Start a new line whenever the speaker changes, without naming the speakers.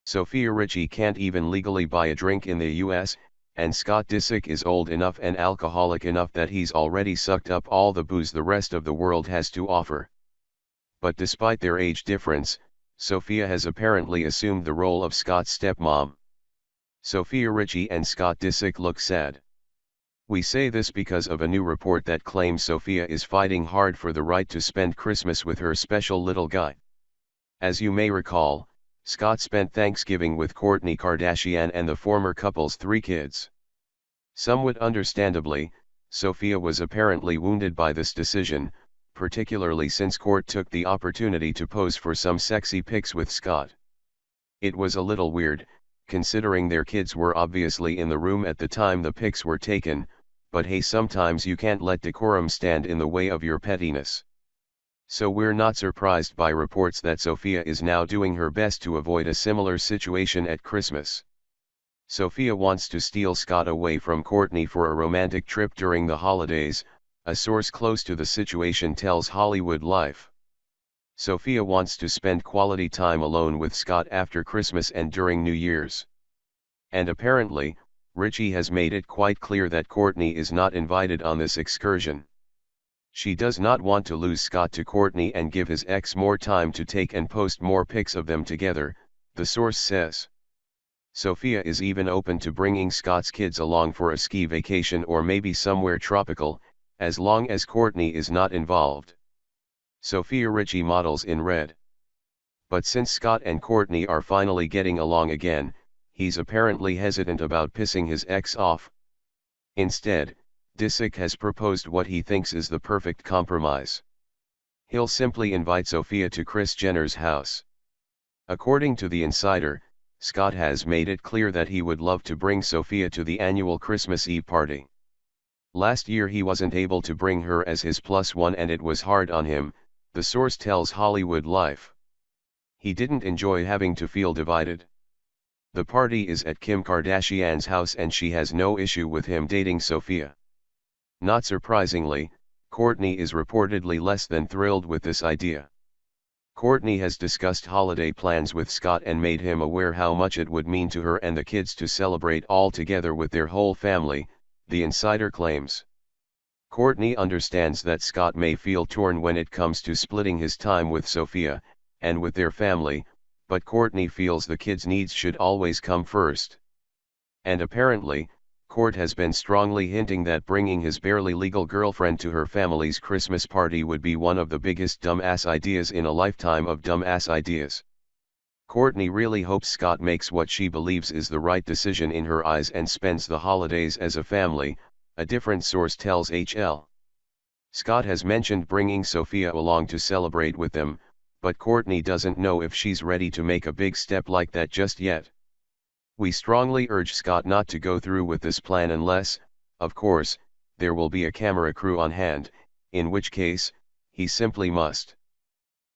Sofia Richie can't even legally buy a drink in the US, and Scott Disick is old enough and alcoholic enough that he's already sucked up all the booze the rest of the world has to offer. But despite their age difference, Sofia has apparently assumed the role of Scott's stepmom. Sofia Richie and Scott Disick look sad. We say this because of a new report that claims Sofia is fighting hard for the right to spend Christmas with her special little guy. As you may recall, Scott spent Thanksgiving with Kourtney Kardashian and the former couple's 3 kids. Somewhat understandably, Sofia was apparently wounded by this decision, particularly since Kourt took the opportunity to pose for some sexy pics with Scott. It was a little weird, considering their kids were obviously in the room at the time the pics were taken, but hey, sometimes you can't let decorum stand in the way of your pettiness. So we're not surprised by reports that Sofia is now doing her best to avoid a similar situation at Christmas. Sofia wants to steal Scott away from Kourtney for a romantic trip during the holidays, a source close to the situation tells Hollywood Life. Sofia wants to spend quality time alone with Scott after Christmas and during New Year's. And apparently, Richie has made it quite clear that Kourtney is not invited on this excursion. She does not want to lose Scott to Kourtney and give his ex more time to take and post more pics of them together, the source says. Sofia is even open to bringing Scott's kids along for a ski vacation or maybe somewhere tropical, as long as Kourtney is not involved. Sofia Richie models in red. But since Scott and Kourtney are finally getting along again, he's apparently hesitant about pissing his ex off. Instead, Disick has proposed what he thinks is the perfect compromise. He'll simply invite Sofia to Kris Jenner's house. According to The Insider, Scott has made it clear that he would love to bring Sofia to the annual Christmas Eve party. Last year he wasn't able to bring her as his +1 and it was hard on him, the source tells Hollywood Life. He didn't enjoy having to feel divided. The party is at Kim Kardashian's house and she has no issue with him dating Sofia. Not surprisingly, Kourtney is reportedly less than thrilled with this idea. Kourtney has discussed holiday plans with Scott and made him aware how much it would mean to her and the kids to celebrate all together with their whole family, The Insider claims. Kourtney understands that Scott may feel torn when it comes to splitting his time with Sofia, and with their family, but Kourtney feels the kids' needs should always come first. And apparently, Kourt has been strongly hinting that bringing his barely legal girlfriend to her family's Christmas party would be one of the biggest dumbass ideas in a lifetime of dumbass ideas. Kourtney really hopes Scott makes what she believes is the right decision in her eyes and spends the holidays as a family, a different source tells HL. Scott has mentioned bringing Sofia along to celebrate with them, but Kourtney doesn't know if she's ready to make a big step like that just yet. We strongly urge Scott not to go through with this plan unless, of course, there will be a camera crew on hand, in which case, he simply must.